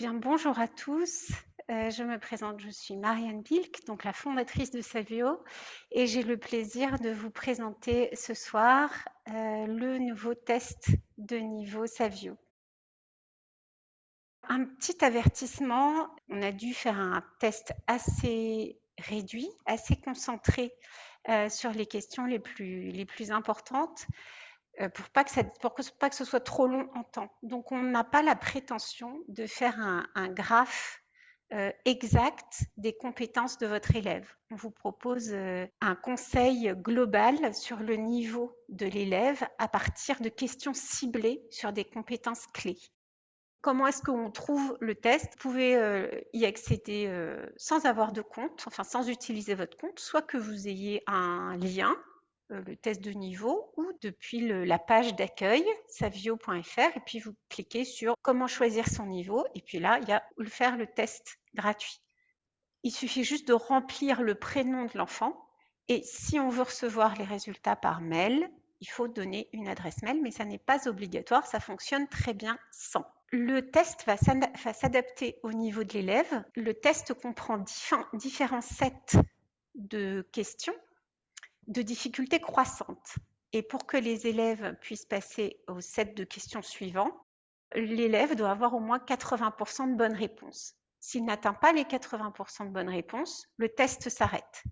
Bien, bonjour à tous. Je me présente, je suis Marianne Bilk, donc la fondatrice de Savio, et j'ai le plaisir de vous présenter ce soir le nouveau test de niveau Savio. Un petit avertissement, on a dû faire un test assez réduit, assez concentré sur les questions les plus importantes pour pas que ce soit trop long en temps. Donc, on n'a pas la prétention de faire un graphe exact des compétences de votre élève. On vous propose un conseil global sur le niveau de l'élève à partir de questions ciblées sur des compétences clés. Comment est-ce qu'on trouve le test? Vous pouvez y accéder sans avoir de compte, enfin sans utiliser votre compte, soit que vous ayez un lien, le test de niveau, ou depuis la page d'accueil savio.fr, et puis vous cliquez sur comment choisir son niveau, et puis là, il y a faire le test gratuit. Il suffit juste de remplir le prénom de l'enfant, et si on veut recevoir les résultats par mail, il faut donner une adresse mail, mais ça n'est pas obligatoire, ça fonctionne très bien sans. Le test va s'adapter au niveau de l'élève. Le test comprend différents sets de questions de difficulté croissante. Et pour que les élèves puissent passer au set de questions suivant, l'élève doit avoir au moins 80% de bonnes réponses. S'il n'atteint pas les 80% de bonnes réponses, le test s'arrête.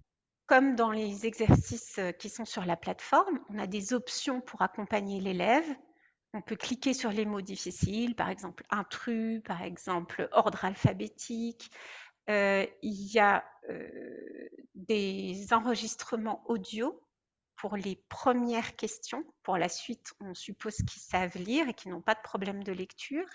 Comme dans les exercices qui sont sur la plateforme, on a des options pour accompagner l'élève. On peut cliquer sur les mots difficiles, par exemple intrus, par exemple ordre alphabétique. Il y a des enregistrements audio pour les premières questions. Pour la suite, on suppose qu'ils savent lire et qu'ils n'ont pas de problème de lecture.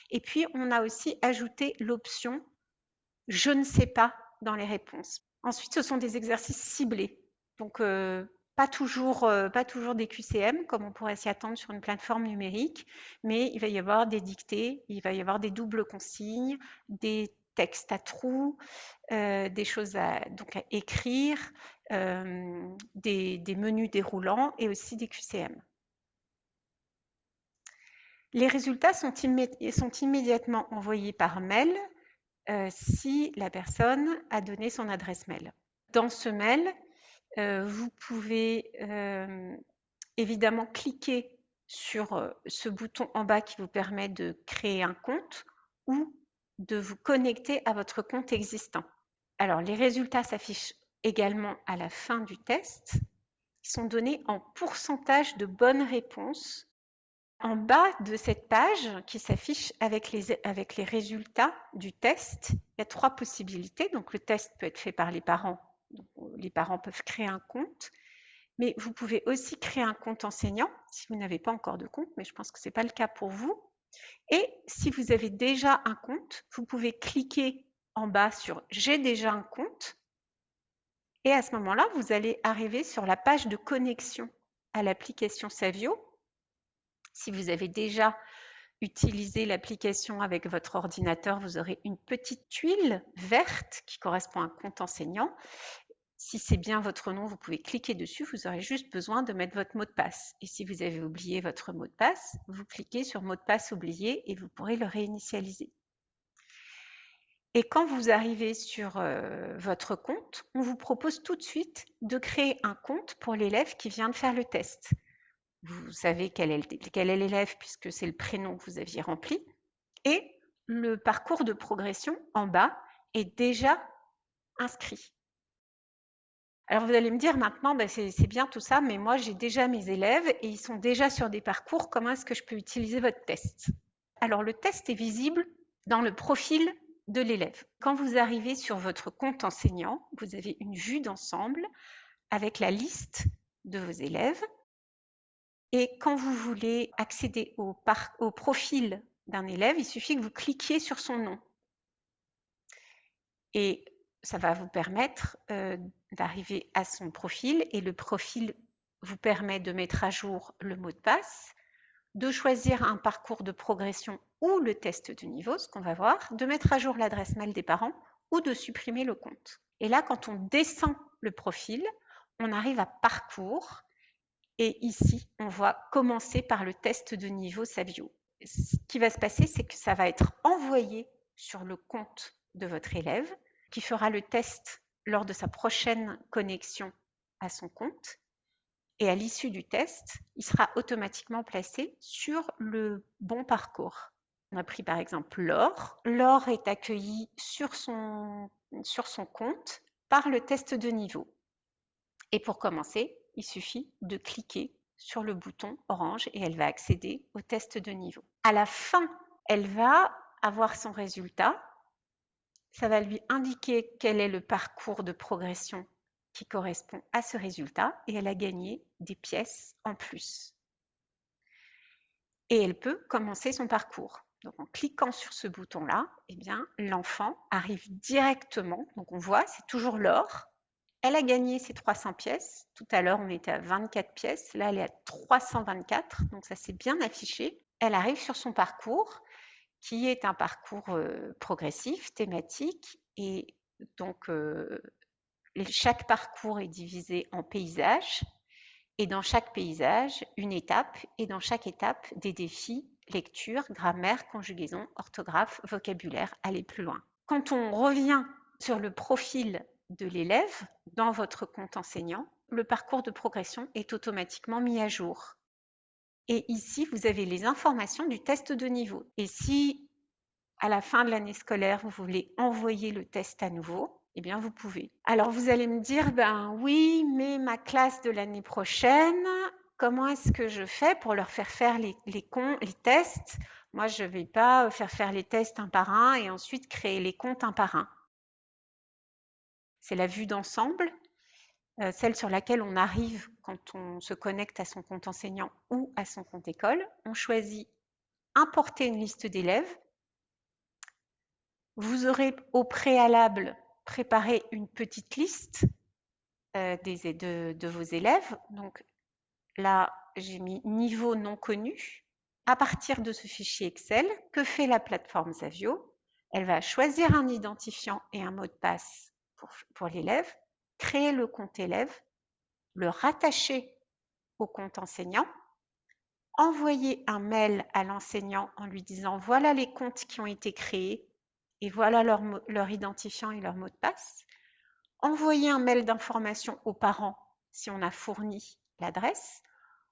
Et puis, on a aussi ajouté l'option « Je ne sais pas » dans les réponses. Ensuite, ce sont des exercices ciblés. Donc, pas toujours des QCM, comme on pourrait s'y attendre sur une plateforme numérique, mais il va y avoir des dictées, il va y avoir des doubles consignes, des textes à trous, des choses à écrire, des menus déroulants et aussi des QCM. Les résultats sont immédiatement envoyés par mail si la personne a donné son adresse mail. Dans ce mail, vous pouvez évidemment cliquer sur ce bouton en bas qui vous permet de créer un compte ou de vous connecter à votre compte existant. Alors, les résultats s'affichent également à la fin du test. Ils sont donnés en pourcentage de bonnes réponses. En bas de cette page qui s'affiche avec les résultats du test, il y a 3 possibilités. Donc, le test peut être fait par les parents. Donc, les parents peuvent créer un compte. Mais vous pouvez aussi créer un compte enseignant si vous n'avez pas encore de compte, mais je pense que ce n'est pas le cas pour vous. Et si vous avez déjà un compte, vous pouvez cliquer en bas sur « J'ai déjà un compte » et à ce moment-là, vous allez arriver sur la page de connexion à l'application Savio. Si vous avez déjà utilisé l'application avec votre ordinateur, vous aurez une petite tuile verte qui correspond à un compte enseignant. Si c'est bien votre nom, vous pouvez cliquer dessus, vous aurez juste besoin de mettre votre mot de passe. Et si vous avez oublié votre mot de passe, vous cliquez sur mot de passe oublié et vous pourrez le réinitialiser. Et quand vous arrivez sur votre compte, on vous propose tout de suite de créer un compte pour l'élève qui vient de faire le test. Vous savez quel est l'élève puisque c'est le prénom que vous aviez rempli. Et le parcours de progression en bas est déjà inscrit. Alors vous allez me dire maintenant, c'est bien tout ça, mais moi j'ai déjà mes élèves et ils sont déjà sur des parcours, comment est-ce que je peux utiliser votre test? Alors le test est visible dans le profil de l'élève. Quand vous arrivez sur votre compte enseignant, vous avez une vue d'ensemble avec la liste de vos élèves. Et quand vous voulez accéder au profil d'un élève, il suffit que vous cliquiez sur son nom. Et ça va vous permettre d'arriver à son profil et le profil vous permet de mettre à jour le mot de passe, de choisir un parcours de progression ou le test de niveau, ce qu'on va voir, de mettre à jour l'adresse mail des parents ou de supprimer le compte. Et là, quand on descend le profil, on arrive à parcours et ici, on va commencer par le test de niveau Savio. Ce qui va se passer, c'est que ça va être envoyé sur le compte de votre élève, qui fera le test lors de sa prochaine connexion à son compte. Et à l'issue du test, il sera automatiquement placé sur le bon parcours. On a pris par exemple Laure. Laure est accueillie sur son compte par le test de niveau. Et pour commencer, il suffit de cliquer sur le bouton orange et elle va accéder au test de niveau. À la fin, elle va avoir son résultat. Ça va lui indiquer quel est le parcours de progression qui correspond à ce résultat et elle a gagné des pièces en plus. Et elle peut commencer son parcours. Donc en cliquant sur ce bouton-là, eh bien, l'enfant arrive directement, donc on voit, c'est toujours Laure. Elle a gagné ses 300 pièces. Tout à l'heure, on était à 24 pièces. Là, elle est à 324, donc ça s'est bien affiché. Elle arrive sur son parcours, qui est un parcours progressif, thématique, et donc chaque parcours est divisé en paysages, et dans chaque paysage, une étape, et dans chaque étape, des défis, lecture, grammaire, conjugaison, orthographe, vocabulaire, aller plus loin. Quand on revient sur le profil de l'élève dans votre compte enseignant, le parcours de progression est automatiquement mis à jour. Et ici, vous avez les informations du test de niveau. Et si, à la fin de l'année scolaire, vous voulez envoyer le test à nouveau, eh bien, vous pouvez. Alors, vous allez me dire, ben oui, mais ma classe de l'année prochaine, comment est-ce que je fais pour leur faire les tests? Moi, je ne vais pas faire les tests un par un et ensuite créer les comptes un par un. C'est la vue d'ensemble, celle sur laquelle on arrive quand on se connecte à son compte enseignant ou à son compte école. On choisit importer une liste d'élèves. Vous aurez au préalable préparé une petite liste de vos élèves. Donc là, j'ai mis niveau non connu. À partir de ce fichier Excel, que fait la plateforme Savio? Elle va choisir un identifiant et un mot de passe pour l'élève, créer le compte élève, le rattacher au compte enseignant, envoyer un mail à l'enseignant en lui disant voilà les comptes qui ont été créés et voilà leur identifiant et leur mot de passe, envoyer un mail d'information aux parents si on a fourni l'adresse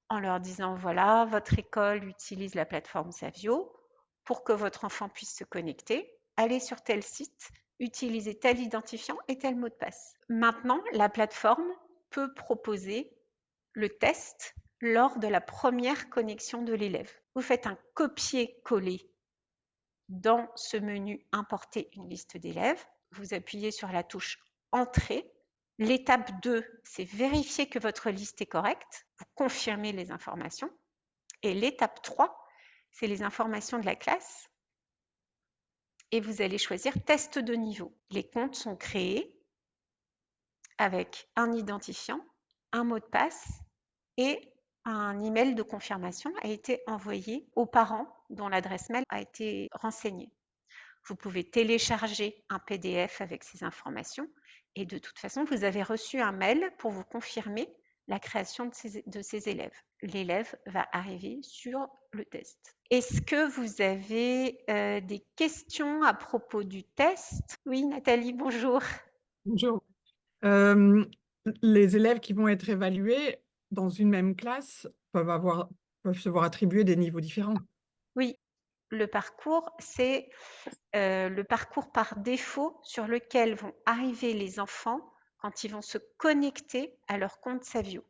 en leur disant voilà votre école utilise la plateforme Savio pour que votre enfant puisse se connecter, allez sur tel site, utilisez tel identifiant et tel mot de passe. Maintenant, la plateforme peut proposer le test lors de la première connexion de l'élève. Vous faites un copier-coller dans ce menu Importer une liste d'élèves. Vous appuyez sur la touche Entrée. L'étape 2, c'est vérifier que votre liste est correcte. Vous confirmez les informations. Et l'étape 3, c'est les informations de la classe. Et vous allez choisir Test de niveau. Les comptes sont créés avec un identifiant, un mot de passe et un email de confirmation a été envoyé aux parents dont l'adresse mail a été renseignée. Vous pouvez télécharger un PDF avec ces informations et de toute façon, vous avez reçu un mail pour vous confirmer la création de ces élèves. L'élève va arriver sur le test. Est-ce que vous avez des questions à propos du test? Oui, Nathalie, bonjour. Bonjour. Euh, les élèves qui vont être évalués dans une même classe peuvent se voir attribuer des niveaux différents. Oui, le parcours, c'est le parcours par défaut sur lequel vont arriver les enfants quand ils vont se connecter à leur compte Savio.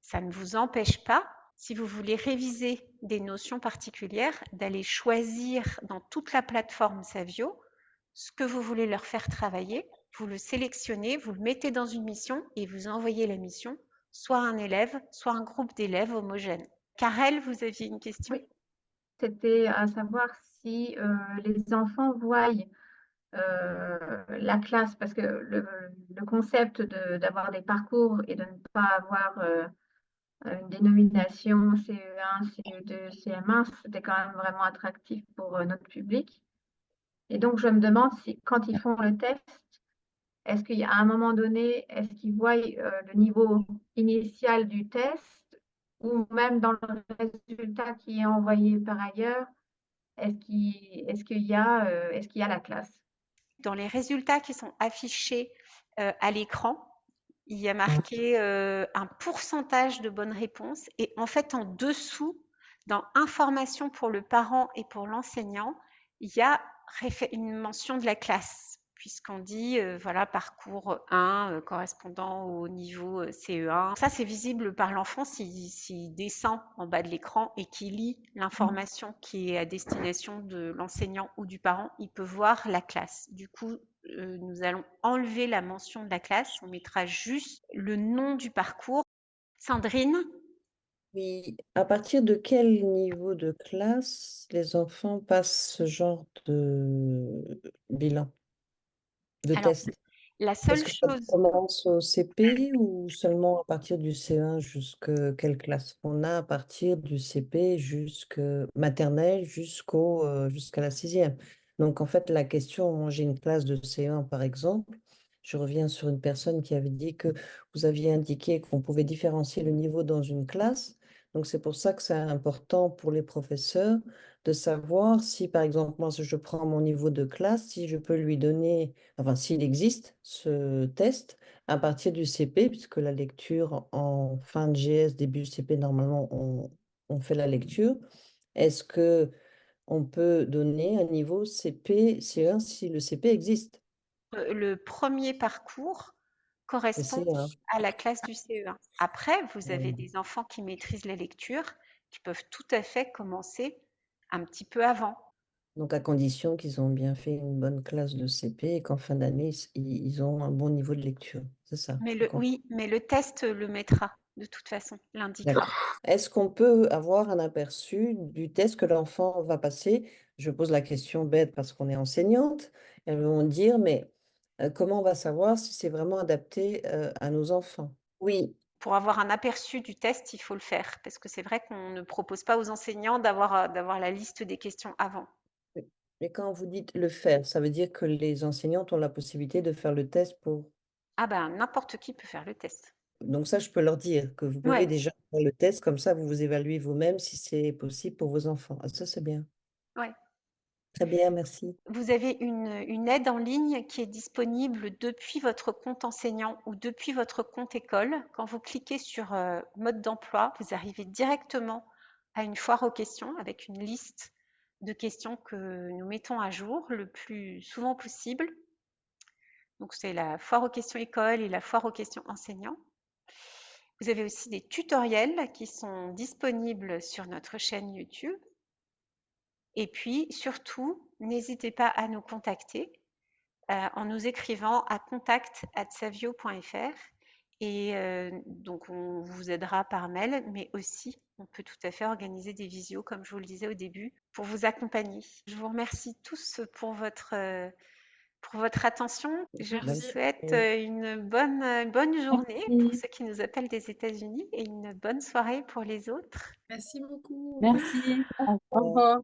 Ça ne vous empêche pas, si vous voulez réviser des notions particulières, d'aller choisir dans toute la plateforme Savio ce que vous voulez leur faire travailler. Vous le sélectionnez, vous le mettez dans une mission et vous envoyez la mission soit à un élève, soit à un groupe d'élèves homogènes. Karel, vous aviez une question? Oui, c'était à savoir si les enfants voient la classe, parce que le concept d'avoir des parcours et de ne pas avoir une dénomination CE1, CE2, CM1, c'était quand même vraiment attractif pour notre public. Et donc, je me demande si, quand ils font le test, est-ce qu'il y a un moment donné, est-ce qu'ils voient le niveau initial du test ou même dans le résultat qui est envoyé par ailleurs, est-ce qu'il y a la classe? Dans les résultats qui sont affichés à l'écran, il y a marqué un pourcentage de bonnes réponses et en fait en dessous, dans information pour le parent et pour l'enseignant, il y a une mention de la classe puisqu'on dit voilà parcours 1 correspondant au niveau CE1. Ça c'est visible par l'enfant s'il descend en bas de l'écran et qu'il lit l'information qui est à destination de l'enseignant ou du parent, il peut voir la classe. Du coup, nous allons enlever la mention de la classe, on mettra juste le nom du parcours. Sandrine, Oui, à partir de quel niveau de classe les enfants passent ce genre de bilan, de alors test? la Est-ce seule que ça chose, commence au CP ou seulement à partir du C1 jusqu'à quelle classe? On a à partir du CP jusqu'à maternelle jusqu'à la sixième. Donc en fait, la question, moi j'ai une classe de C1 par exemple, je reviens sur une personne qui avait dit que vous aviez indiqué qu'on pouvait différencier le niveau dans une classe. Donc c'est pour ça que c'est important pour les professeurs de savoir si par exemple moi si je prends mon niveau de classe, si je peux lui donner enfin s'il existe ce test à partir du CP, puisque la lecture en fin de GS, début CP, normalement, on fait la lecture. Est-ce que on peut donner un niveau CP, C1 si le CP existe? le premier parcours Le correspond C1. à la classe du CE1. Après, vous avez Voilà. des enfants qui maîtrisent la lecture, qui peuvent tout à fait commencer un petit peu avant. Donc, à condition qu'ils ont bien fait une bonne classe de CP et qu'en fin d'année, ils ont un bon niveau de lecture. C'est ça, Mais j'ai compris. oui, mais le test le mettra de toute façon, l'indiquera. D'accord. Est-ce qu'on peut avoir un aperçu du test que l'enfant va passer? Je pose la question bête parce qu'on est enseignante. Elles vont dire, mais comment on va savoir si c'est vraiment adapté à nos enfants? Oui, Pour avoir un aperçu du test, il faut le faire parce que c'est vrai qu'on ne propose pas aux enseignants d'avoir la liste des questions avant. oui. Mais quand vous dites le faire, ça veut dire que les enseignantes ont la possibilité de faire le test pour... Ah ben, n'importe qui peut faire le test. Donc ça, je peux leur dire que vous pouvez Ouais, déjà faire le test, comme ça vous vous évaluez vous-même si c'est possible pour vos enfants. Ah, ça, c'est bien. ouais. Très bien, merci. Vous avez une aide en ligne qui est disponible depuis votre compte enseignant ou depuis votre compte école. Quand vous cliquez sur mode d'emploi, vous arrivez directement à une foire aux questions avec une liste de questions que nous mettons à jour le plus souvent possible. Donc c'est la foire aux questions école et la foire aux questions enseignants. Vous avez aussi des tutoriels qui sont disponibles sur notre chaîne YouTube. Et puis surtout, n'hésitez pas à nous contacter en nous écrivant à contact@savio.fr et donc on vous aidera par mail, mais aussi on peut tout à fait organiser des visios, comme je vous le disais au début, pour vous accompagner. Je vous remercie tous pour votre attention. Je vous Bonne souhaite journée. une bonne journée pour Merci. ceux qui nous appellent des États-Unis et une bonne soirée pour les autres. Merci beaucoup. Merci. Au Au revoir. revoir.